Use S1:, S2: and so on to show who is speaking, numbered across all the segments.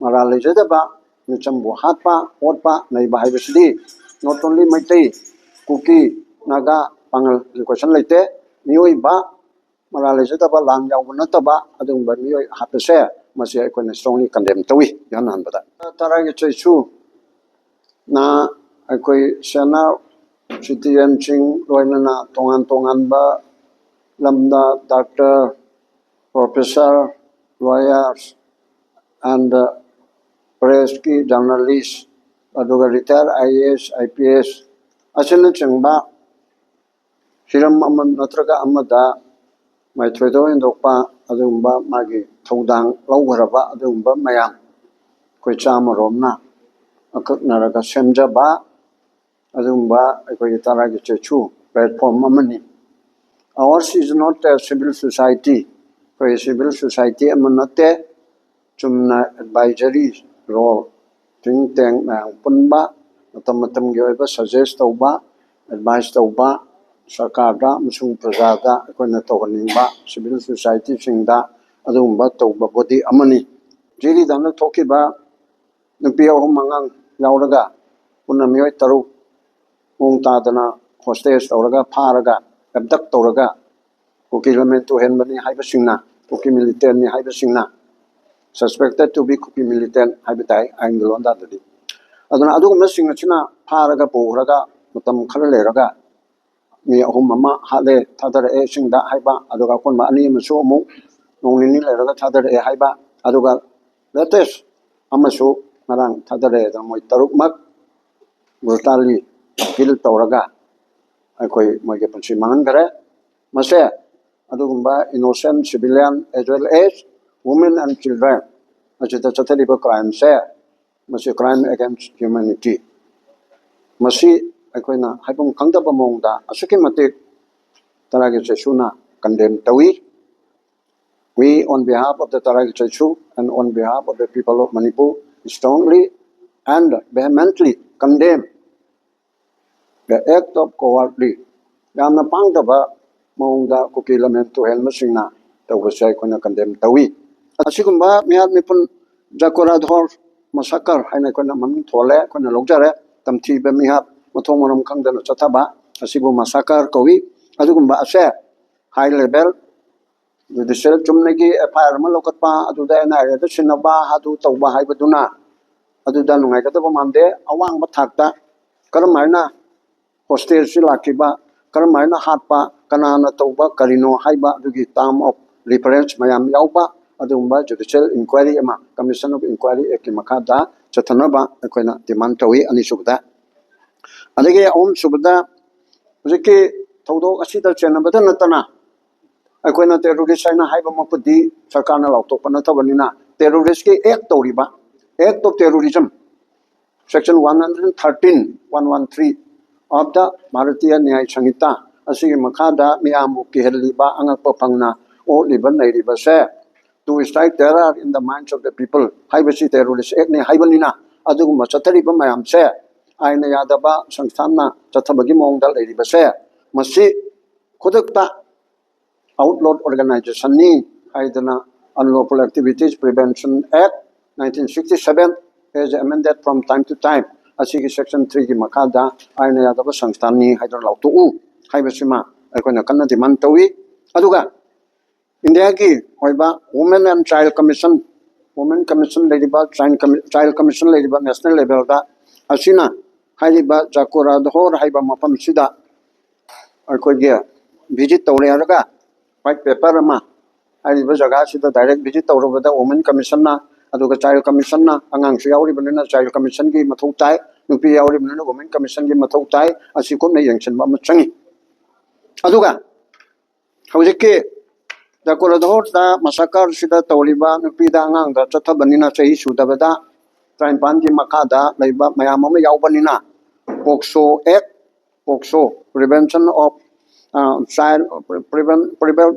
S1: mara lejadaba micham hatpa otpa naiba haibasidi not only Maitai Kuki Naga Pangal question like that mioi ba mara lejadaba lang yaw nataba adumba mioi hapese masi aikon strongly condemn tawi yanan bada taragi chaichu na aikoi sana citizen ching loinana tongan ba lamda doctor professor lawyers and press ki journalist aduga retired IAS IPS asina changba hiram aman natraga amada mai thoido indokpa adumba magi thodang lawgaraba adumba mayam koi chama romna akak naraga semja ba adumba koi taragi chechu platform amani ours is not a civil society koi civil society amanate chumna advisory role think tank na punba matam gi suggest tauba advice tauba sarkar da musung praja da koina tawninba civil society singda adumba tauba body amani jiri dana thokiba nupiya mangang yauraga punamioi taru ong tadana hostage tawraga pharaga abdak tawraga Kuki element to henbani haiba singna Kuki militant ni haiba singna suspected to be Kuki militant haibatai angle on that day aduna adu masing chuna pharaga poraga mutam khara leraga mi ahum mama hale thadar e singda haiba aduga kon ma ani masu mu nongni leraga thadar e haiba aduga latest amasu marang thadar e da moi taruk mak brutally kill tawraga akoi moige panchi mangan gare mase adugumba innocent civilian as well as women and children machita chathaliba crime se masi crime against humanity masi akoina haibum khangdaba mongda asuki matik taragi chesuna condemn tawi we on behalf of the Taragi Chechu and on behalf of the people of Manipur strongly and vehemently condemn the act of cowardly yamna pangdaba mongda Kuki element to helmasingna tawasai koina condemn tawi asigumba miat mipun jakoradhor masakar haina koina mamin thole koina logjare tamthi be mihat mathong monom khangdana chathaba asibu masakar kawi adugumba ase high level judicial chumnagi FIR ma lokatpa aduda na area da sinaba hadu tawba haibaduna aduda nungai kadaba mande awang ba thakta karamaina hostage lakiba karamaina hatpa kanana tawba karino haiba adugi term of reference mayam yauba adumba judicial inquiry ama commission of inquiry ekimakada chathanaba koina demand tawi ani subda adege om subda jiki thodo asida chenabada natana akoina terrorist aina haiba mapudi sarkarna lautokpana thabanina terrorist ki act toriba act of terrorism section 113 of the Bharatiya Nyaya Sanhita asigi makhada miamu kiheliba angakpa phangna o liban nairiba se to strike terror in the minds of the people haibasi terrorist act ne haibanina aduguma chathariba mayam se aina yadaba sansthanna chathabagi mongda lairiba se masi khudakta outlawed organization ni haidana Unlawful Activities Prevention Act 1967 as amended from time to time asigi section 3 gi makada aina yadaba sansthan ni haidar lautu haibasima akoina kanna demand tawi aduga India ki hoiba Women and Child Commission lediba Child Commission lediba national level da asina haiba jakoradhor haiba mapam sida akoigia visit tawrearaga white paper ama haiba jaga sida direct visit tawrobada Women Commission na aduga Child Commission na angang yauri banana Child Commission gi mathau tai nupi yauri banana Women Commission gi mathau tai asikom na yangchen ba machangi aduga hawjike jakoradhor da masakar sida tawliba nupi da angang da chathabanina chahi sudabada trainpan gi makada leiba mayam ama yaubanina POCSO Act POCSO Prevention of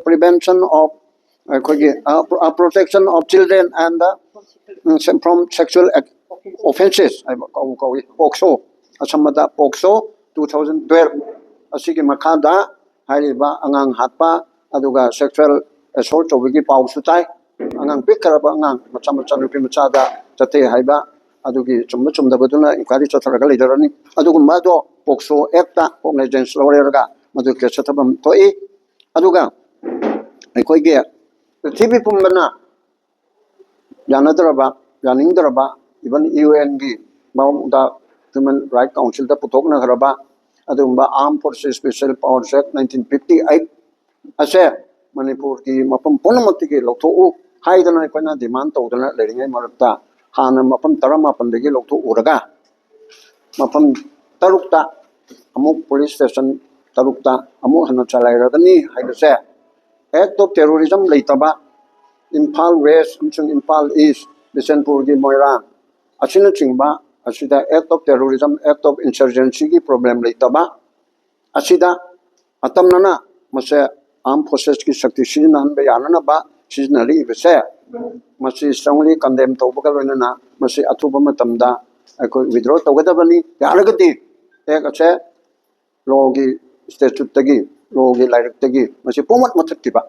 S1: prevention of protection of children and from sexual offenses POCSO asamada POCSO 2012 asigi makada haiba angang hatpa sexual assault tawigi pau sutai angang pikaraba angang macha nupi machada चते हाइबा अदुगी चुम चुमदबदुना inquiry चथरगा लेजरनी अदुगुम्बादो POCSO एक्टा cognizance लौरेरगा मदु के चथबम तोई अदुगा अखोइगे पृथ्वी पुंबना यानदरबा यानिंगदरबा even UN की माउदा human right council दा पुथोकनगरबा अदुगुम्बा armed forces special powers act 1958 असे मणिपुर की मफम पुनमति के लौथोउ हाइदना अखोइना डिमांड तौदना लेरिङै मरक्ता हाना मफम 15 दगी लौथोउरगा मफम तरुक्ता अमुक पुलिस स्टेशन तरुक्ता अमुक हन चलाइरगनी हाइबसे एक्ट ऑफ टेररिज्म लेतबा इम्फाल वेस्ट अमसुंग इम्फाल ईस्ट बिशनपुर की मोइरांग असिन चिंबा असिदा act of terrorism act of insurgency की प्रॉब्लम लेतबा असिदा अतमनना मसे आर्म फोर्सेस की शक्ति सिजनहनबे याननबा सिजनरी बसे मसी स्ट्रांगली कंडेम तौबगा लोइनना मसी अथुबा मतमदा अखोइ विड्रॉ तौगदबनी यारगदी एक असे लॉ की स्टैट्यूट तगी लॉ की लाइरिक तगी मसी पोमत मथक्तिबा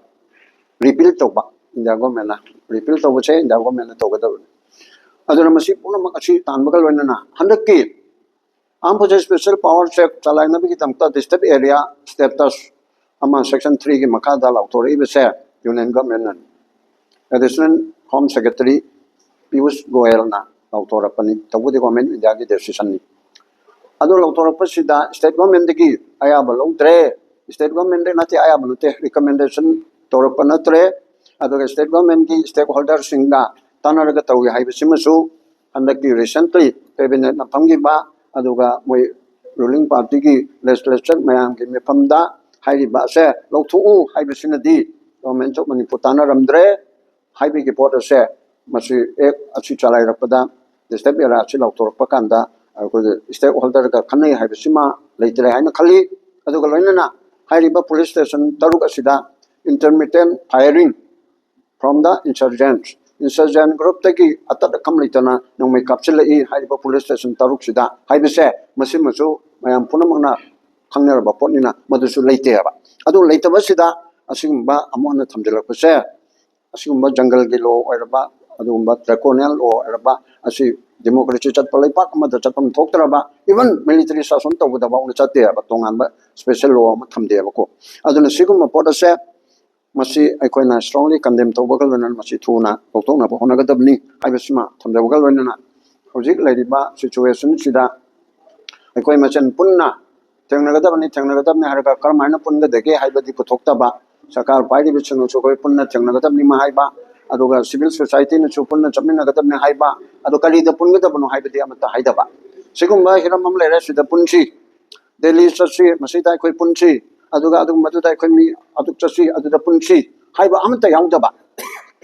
S1: रिपील तौबा इंडिया गवर्नमेंट रिपील तौबसे इंडिया गवर्नमेंट तौगदबनी अदुना मसी पुनमक असी तानबगा लोइनना हंदकी आर्म फोर्सेस स्पेशल पावर चेक चलाइनबी की तमता डिस्टर्ब एरिया स्टेटस अमा सेक्शन 3 की मखादा लाउथोरई बसे union government additional home secretary Piyush Goyal ना लाउथोरपनी तबुदि गवर्नमेंट इंडिया की डिसीजन नि अदु लाउथोरपसिदा स्टेट गवर्नमेंट की आयाब लौद्रे स्टेट गवर्नमेंट नति आयाब नते रिकमेंडेशन तौरप नत्रे अदुगा स्टेट गवर्नमेंट की स्टेक होल्डर सिंगा तानरगा तौय हाइबसिमसु हंदकी रिसेंटली कैबिनेट ना फंगिबा अदुगा मोय रूलिंग पार्टी की लेजिस्लेचर मयाम की मिफमदा हाइरिबा से लौथुउ हाइबसिनदी गवर्नमेंट ऑफ मणिपुर तानरमद्रे हाइबी की पोट से मसी एक अच्छी चलाइरपदा स्टेट एरा अच्छी लौथोरप कांदा स्टेक होल्डर का खनई हाइबसिमा लेतरे हाइना खली अदुगा लोइनना हाइरिबा पुलिस स्टेशन तरुक असिदा intermittent firing from the insurgent group तकी अतत कम लेतना नोंमै कापचिलई हाइरिबा पुलिस स्टेशन तरुक सिदा हाइबसे मसिमसु मयाम पुनमना खंगनरबा पोटनिना मदुसु लेतेबा अदु लेतबसिदा असिगुम्बा अमोना थमजलकपसे असिगुम्बा जंगल की लॉ ओरबा अदुगुम्बा ड्रैकोनियल लॉ ओरबा असि डेमोक्रेसी चटप लेपाक अमदा चटपम थोक्तरबा इवन मिलिटरी शासन तौगदबा उन चतेबा तोंगानबा स्पेशल लॉ अम थमदेबको अदुना सिगुम्बा पोटसे मसी अखोइना स्ट्रांगली कंडेम तौबगल वनन मसी थुना तौतोना होनगदबनी हाइबसिमा थमदेबगल वनना हौजिक लेरिबा सिचुएशन सिदा अखोइ मचन पुन्ना थेंगनगदबनी हरका करमाइना पुनगदगे हाइबदि पुथोक्तबा सरकार पाइरिबिसनु कोइ पुन्ना थेंगनगदबनी माहाइबा अदुगा सिविल सोसाइटी न पुन्ना चमिनगदबनी हाइबा अदु कलिदा पुनगदबनु हाइबदि अमता हाइदबा सिगुम्बा हिरम हम लेरे सिदा पुनसी दिल्ली ससी मसीदा कोइ पुनसी अदुगा अदु मदुदा कोइ मी अदु चसी अदुदा पुनसी हाइबा अमता याउदबा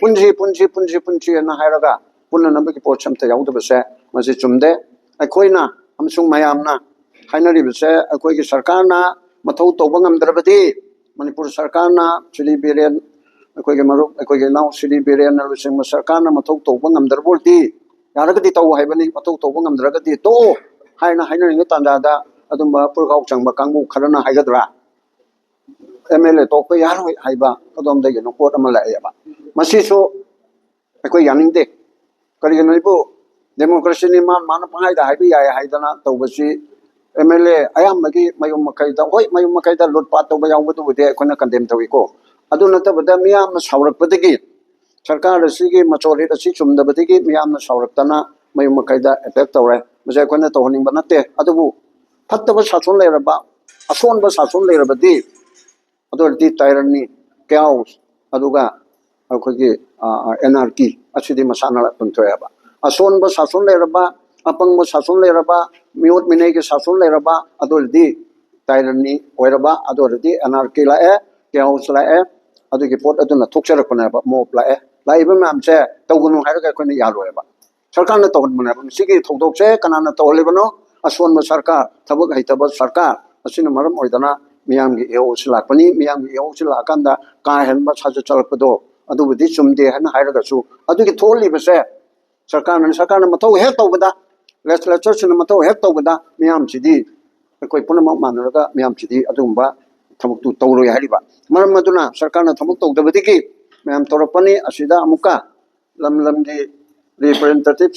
S1: पुनसी ना हाइरगा पुन्ना नबकी पोट समता याउदबसे मसी चुमदे अखोइना अमसुंग मयामना हाइनरिबसे अखोइगी सरकारना मथौ तौबा ngamद्रबदि मणिपुर सरकारना श्री बीरेन अखोइगे मरुप अखोइगे नाउ श्री बीरेन नलुसिंग सरकारना मथौ तौबा ngamद्रबोलति यारगदि तौ हाइबनि मथौ तौबा ngamद्रगदि तो हाइना हाइनरिंग तांदादा अदुम्बा पुरगाव चंबा कांगु खरना हाइगद्रा एमएलए तोप यारोय हाइबा कदोमदगे नो कोट अमा लाएबा मसिसो अखोइ यानिंगदे करिगनइबो डेमोक्रेसी नि मान पाइदा हाइबि याय हाइदना तौबसि एमएलए अयामगी मयुम मकैदा होय मयुम मकैदा लुटपाट तौबा यावबदुबुदे अखोना कंडेम तविको अदु नतबदा मियाम सावरकपदगी सरकार असिगी मचोरिट असि चुमदबदगी मियाम सावरकतना मयुम मकैदा अटैक तौरे मजे अखोना तौहनिंग बनते अदुबु फत्तब सासोन लेरबा असोनबा सासोन लेरबदी अदुरदी टायरनी क्याउस अदुगा अखोगी एनआरकी असिदी मसाना पंथोयाबा असोनबा सासोन लेरबा अपंग सासोन लेरबा मियोट मिनै के सासोन लेरबा अदुरदी टायरनी ओइरबा अदुरदी एनआरकी लाए क्याउस लाए अदुगी पोट अदुना थोक्चरकपनेबा मोप लाए लाइबा मैमसे तौगनु हाइरगा कोनी यालोयबा सरकारना तौहनबनेबा मिसिगी थौदोकसे कनाना तौहलिबनो असोनबा सरकार थबक हैतबा सरकार असिना मरम ओइदना मियामगी एओसी लाकपनी मियामगी एओसी लाकंदा का हेनबा साजा चलकपदो अदुबुदि चुमदे हन हाइरगासु अदुगी थोलिबसे सरकारना मथौ हेक तौबदा लेजिस्लेचर सिना मथौ हेक तौबदा मियामसिदी कोइ पुनमक मानरगा मियामसिदी अदुम्बा थमकतु तौरोय हाइरिबा मरम मदुना सरकारना थमक तौदबदिगी मैम तौरपनी असिदा अमुका लमलमगी रिप्रेजेंटेटिव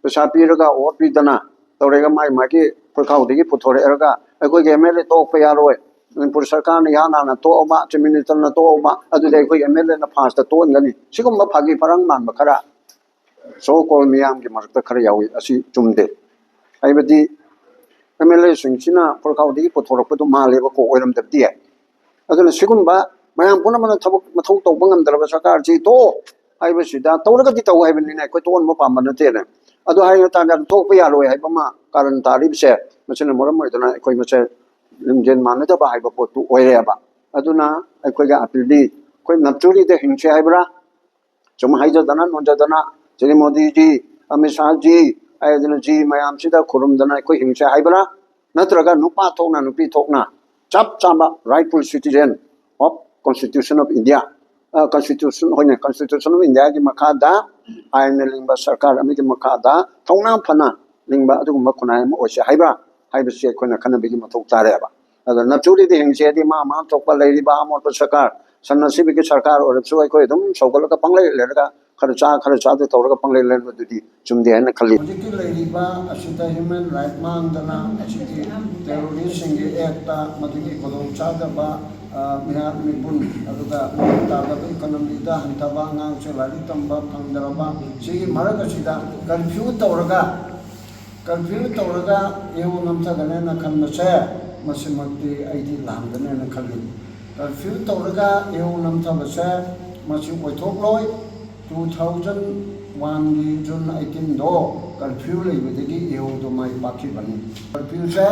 S1: पैसा पीरगा वोट पीदना तौरेगा माई मागी पुरखाउदी पुथोरेगा अखोई एमएलए तोप यारोय मनपुर सरकार ने याना तोमा चीफ मिनिस्टर ने तोमा अदुदे अखोई एमएलए ना फास्ट तोनगनी सिगुम फागी फरंग मान खरा सो कॉल मियाम की मरक खरा यावी असि चुमदे आइबदी एमएलए सिंगसिना पुरखाउदी पुथोरकपदु मालेबा को ओइरमदबदि अदुना सिगुमबा मयाम पुनमना थबक मथौ तौबा ngamdraba सरकार जी तो आइबसिदा तौरगदि तौ हाइबनिना अखोई तोन म पाम नतेना अदु हाइना ताना थोकपा यारोय हाइबमा कारण तारिबसे मसिना मोरम ओइदना अखोई मसे लिंजेन मानदबा हाइबा पोतु ओइरेबा अदुना अखोइगा अपीलदी अखोई नचुरी दे हिंसे हाइबरा चुम हाइजदना नोजदना श्री मोदी जी अमित शाह जी आयदना जी मयाम सिदा खुरुमदना अखोई हिंसे हाइबरा नत्रगा नुपा थोकना नुपी थोकना चप चाबा rightful citizen of constitution of India constitution of India की मखादा आयन लिंबा सरकार अमी की मखादा थौना फना लिंबा अदुगुम खुनाय म ओसे हाइबरा हाइबसे अखोना खनबेगी मथौ तारेबा अद नचुरी दे हिंसेदी मा थोकपा लेरिबा अमोट सरकार सन्नसिबी की सरकार ओरसु अखोई दम सौगलका पंगले लेरगा खरचा दे तौरगा पंगले लेरबदुदी चुमदे हन खल्ली
S2: हुजिकी लेरिबा असिदा ह्यूमन राइट मांगदना असिदी टेररिस्ट सिंगे एक्टा मदुगी कोदों चादबा मिहार मिपुन अदुगा तादबा इकोनॉमीदा हंतबा अंगांग से लारी तंबा फंगदरबा सिगी मरग असिदा कर्फ्यू तौरगा एवो नमथगने न खनबसे मसिमक्ति आइदी लांगदने न खल्ली कर्फ्यू तौरगा एवो नमथबसे मसि ओइथोकलोय 2001 की जून 18 दो कर्फ्यू लेबदगी एवो दो माई पाखिबनी कर्फ्यू से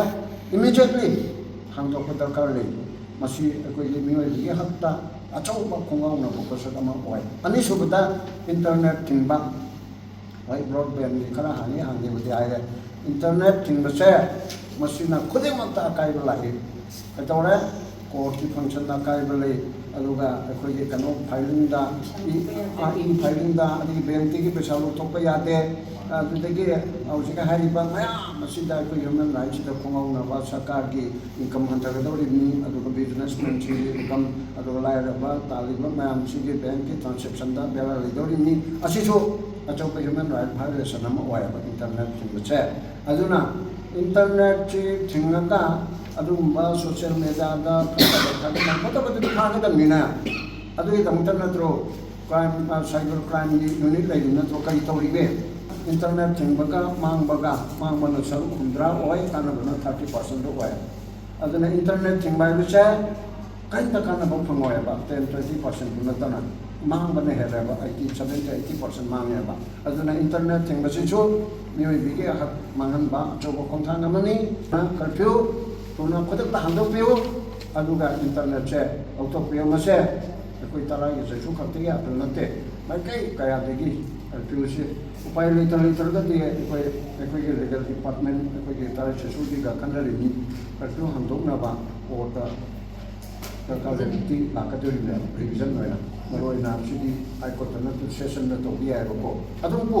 S2: इमीडिएटली हांगदोक दरकार ले मसी अखोई मियोइबगी हक्ता अचौबा खुंगाउना फोकस अमा ओय अनिसुबदा इंटरनेट थिंबा भाई ब्रॉडबैंड की खरा हानि हांगदेबदि आइरे इंटरनेट थिंबसे मसिना खुदेमता अकाइबा लाइ कतौरे कोर्ट की फंक्शन अकाइबा ले अदुगा अखोई कनो फाइलिंग दा फाइलिंग दा बैंक की पैसा लौथोप यादे अदुदगी औसिका हारिबा मयाम मसिदा अखोई ह्यूमन राइट्स दा खोंगाउनाबा सरकार की इनकम हंथगदौरिनी अदुगा बिजनेसमैन की इनकम अदुगा लायरबा तालिबा मयाम सिगे बैंक की ट्रांजैक्शन दा बेला लेदौरिनी असिसु अचौपा ह्यूमन राइट वायलेशन अमा ओयबा इंटरनेट थिंबसे अदुना इंटरनेट ची थिंगका अदुगुम्बा सोशल मीडिया दा फटबदि फागदमिना अदुगी दमतन नत्रो क्राइम साइबर क्राइम की यूनिट लेदि नत्रो कई तौरिबे इंटरनेट थिंबका मांगबन सर खुंद्रा ओय कानबना 30% ओय अदुना इंटरनेट थिंबाइबसे काइता कानबा फंगोयबा 10-20% नतना मांगबन हेरेबा 70-80% मांगेबा अदुना इंटरनेट थिंबसिसु मियोइबिगे हक मांगनबा अचौबा खोंथांग अमनी कर्फ्यू तुना खुद हांदोपियो अदुगा इंटरनेट से औथोपियो मसे कोई तरह के से खत्ते या तो नते माइकई कया देगी कर्फ्यू से उपाय लेतरगदी कोई लीगल डिपार्टमेंट कोई तरह से सुदी का खंडरी कर्फ्यू हांदोकनाबा कोर्ट सरकार की लाकदोरिने रिविजन होना मरोइना सिदी हाई कोर्ट न सेशन न तो बिया को अदुबु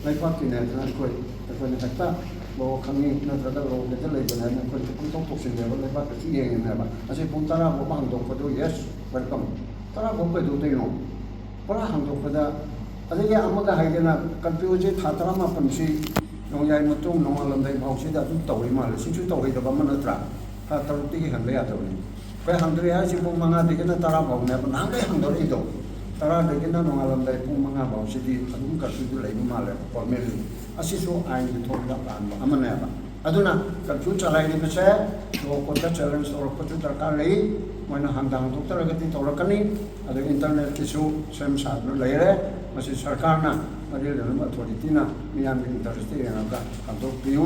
S2: लाइफाकिने कोई नक्ता वो खंगी नत्रगा रो लेते लेबना न कोई कुतो पोसिबल लेबा की येनेबा असे पुंतारा वो हांदोकदो यस वेलकम तरा वो पे दोते नो परा हांदोकदा अदगे अमगा हाइदेना कंफ्यूजी थातरा मा पंसी नोयाय मतु नोंगालमदै भावसिदा अदु तौरि माल सिसु तौरिदबा मनत्रा था तरुति हंदे यातौनि पे हंदरे या सिपु मंगा दिगना तरा भावने नांगे हंदरे इदो तरा दिगना नोंगालमदै पु मंगा भावसिदि अदुम कर्फ्यू लेबा माले फॉर्मली असिसु आइन थोड़ा प्लान अमनेबा अदुना कर्फ्यू चलाइबसे तो कोटा चैलेंज तौरपचु दरकार लई मोइना हांदांग थोक्तरगति तौरकनी अदु इंटरनेट किसु सेम साथ लेरे मसि सरकारना मरि लेनम अथॉरिटीना मियाम इंटरेस्ट येनागा हांदोक पियु